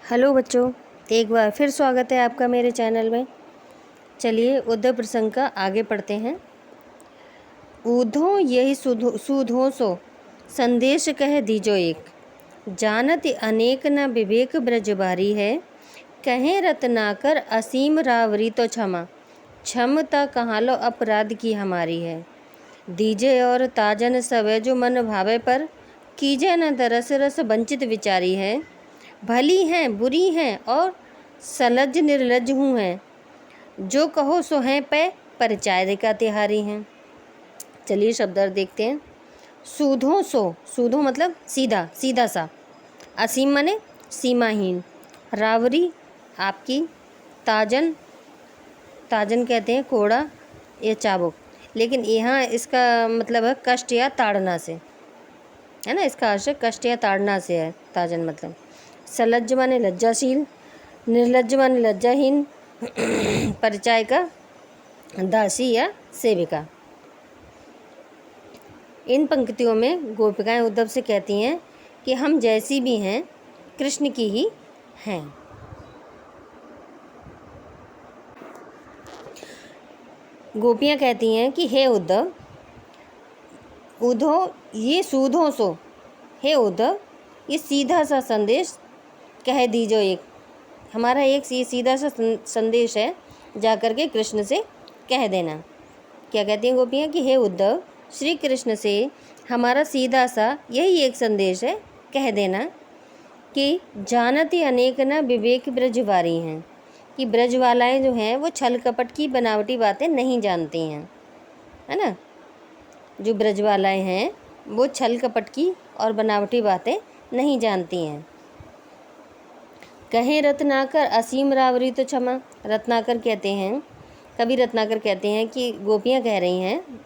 Hello बच्चों, एक बार फिर स्वागत है आपका मेरे चैनल में। चलिए उद्धव प्रसंग का आगे पढ़ते हैं। ऊधो यही सुधो सो संदेश कह दीजो एक, जानत अनेक न विवेक ब्रजबारी है, कहें रत्नाकर असीम रावरी तो क्षमा, क्षमता कहाँ लो अपराध की हमारी है। दीजे और ताजन सवे जो मन भावे पर, कीजे न दरस रस वंचित विचारी है। भली हैं बुरी हैं और सलज निर्लज हूँ हैं, जो कहो सो हैं पे परिचाय का तिहारी हैं। चलिए शब्दार्थ देखते हैं। सूधो सो, सूधो मतलब सीधा, सीधा सा। असीम माने सीमाहीन। रावरी आपकी। ताजन, ताजन कहते हैं कोड़ा या चाबुक, लेकिन यहाँ इसका मतलब है कष्ट या ताड़ना से, है ना। इसका आशय कष्ट या ताड़ना से है ताजन मतलब। सलज्ज माने लज्जाशील। निर्लज्ज माने लज्जाहीन। परिचाय का दासी या सेविका। इन पंक्तियों में गोपिकाएं उद्धव से कहती हैं कि हम जैसी भी हैं कृष्ण की ही हैं। गोपियां कहती हैं कि हे उद्धव, उद्धव ये सूधो सो, हे उद्धव ये सीधा सा संदेश कह दीजो एक, हमारा एक ये सीधा सा संदेश है, जाकर के कृष्ण से कह देना। क्या कहती हैं गोपियाँ कि हे उद्धव, श्री कृष्ण से हमारा सीधा सा यही एक संदेश है, कह देना कि जानती अनेक न विवेक ब्रजवारी हैं, कि ब्रजवालाएँ जो हैं वो छल कपट की बनावटी बातें नहीं जानती हैं, है ना। जो ब्रजवालाएँ हैं वो छल कपट की और बनावटी बातें नहीं जानती हैं। कहें रत्नाकर असीम रावरी तो क्षमा। रत्नाकर कहते हैं, कवि रत्नाकर कहते हैं कि गोपियाँ कह रही हैं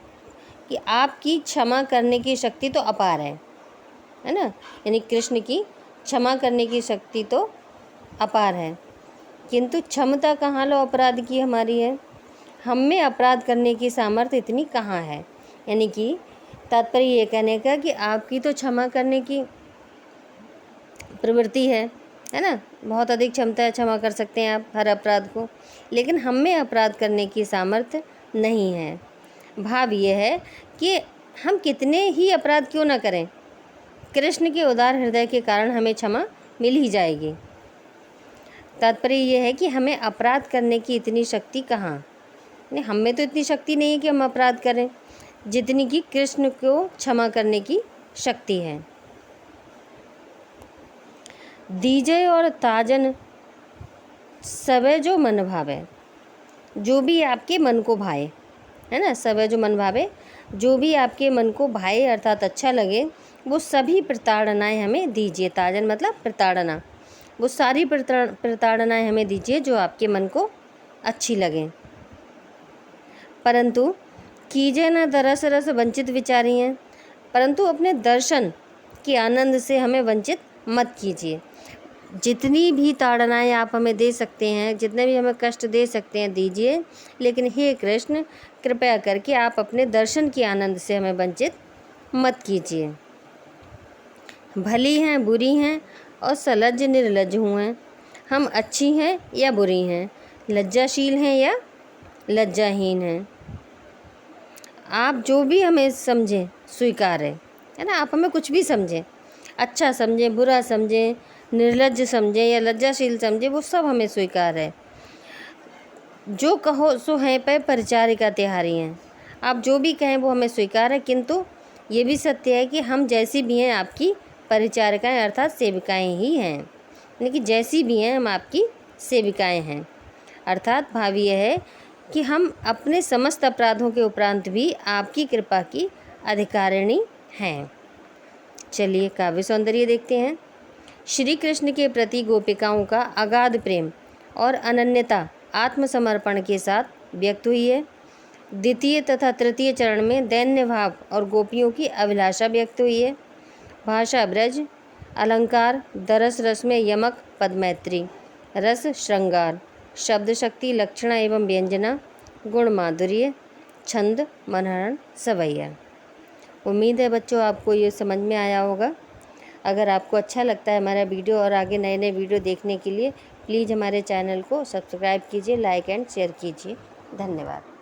कि आपकी क्षमा करने की शक्ति तो अपार है ना। यानी कृष्ण की क्षमा करने की शक्ति तो अपार है, किंतु क्षमता कहाँ लो अपराध की हमारी है, हम में अपराध करने की सामर्थ्य इतनी कहाँ है। यानी कि तात्पर्य ये कहने का कि आपकी तो क्षमा करने की प्रवृत्ति है ना, बहुत अधिक क्षमता है, क्षमा कर सकते हैं आप हर अपराध को, लेकिन हम में अपराध करने की सामर्थ्य नहीं है। भाव ये है कि हम कितने ही अपराध क्यों ना करें, कृष्ण के उदार हृदय के कारण हमें क्षमा मिल ही जाएगी। तात्पर्य ये है कि हमें अपराध करने की इतनी शक्ति कहाँ, नहीं हम में तो इतनी शक्ति नहीं है कि हम अपराध करें, जितनी कि कृष्ण को क्षमा करने की शक्ति है। दीजय और ताजन सवे जो मन भावे, जो भी आपके मन को भाए, है ना। सवे जो मन भावे, जो भी आपके मन को भाए अर्थात अच्छा लगे, वो सभी प्रताड़नाएं हमें दीजिए। ताजन मतलब प्रताड़ना, वो सारी प्रताड़नाएं हमें दीजिए जो आपके मन को अच्छी लगें। परंतु कीजे न दरस रस वंचित विचारी हैं, परंतु अपने दर्शन के आनंद से हमें वंचित मत कीजिए। जितनी भी ताड़नाएं आप हमें दे सकते हैं, जितने भी हमें कष्ट दे सकते हैं दीजिए, लेकिन हे कृष्ण कृपया करके आप अपने दर्शन के आनंद से हमें वंचित मत कीजिए। भली हैं बुरी हैं और सलज निर्लज हूँ हैं, हम अच्छी हैं या बुरी हैं, लज्जाशील हैं या लज्जाहीन हैं, आप जो भी हमें समझें स्वीकार है ना। आप हमें कुछ भी समझें, अच्छा समझें बुरा समझें, निर्लज्ज समझें या लज्जाशील समझें, वो सब हमें स्वीकार है। जो कहो सो हैं पे परिचारिका तिहारी हैं, आप जो भी कहें वो हमें स्वीकार है, किंतु ये भी सत्य है कि हम जैसी भी हैं आपकी परिचारिकाएं अर्थात सेविकाएं ही हैं। यानी कि जैसी भी हैं हम आपकी सेविकाएं हैं, अर्थात भाव यह है कि हम अपने समस्त अपराधों के उपरांत भी आपकी कृपा की अधिकारिणी हैं। चलिए काव्य सौंदर्य देखते हैं। श्री कृष्ण के प्रति गोपिकाओं का अगाध प्रेम और अनन्यता आत्मसमर्पण के साथ व्यक्त हुई है। द्वितीय तथा तृतीय चरण में दैन्य भाव और गोपियों की अभिलाषा व्यक्त हुई है। भाषा ब्रज, अलंकार दरस रस में यमक पदमैत्री, रस श्रृंगार, शब्द शक्ति लक्षणा एवं व्यंजना, गुण माधुर्य, छंद मनहरण सवैया। उम्मीद है बच्चों आपको ये समझ में आया होगा। अगर आपको अच्छा लगता है हमारा वीडियो और आगे नए नए वीडियो देखने के लिए प्लीज़ हमारे चैनल को सब्सक्राइब कीजिए, लाइक एंड शेयर कीजिए। धन्यवाद।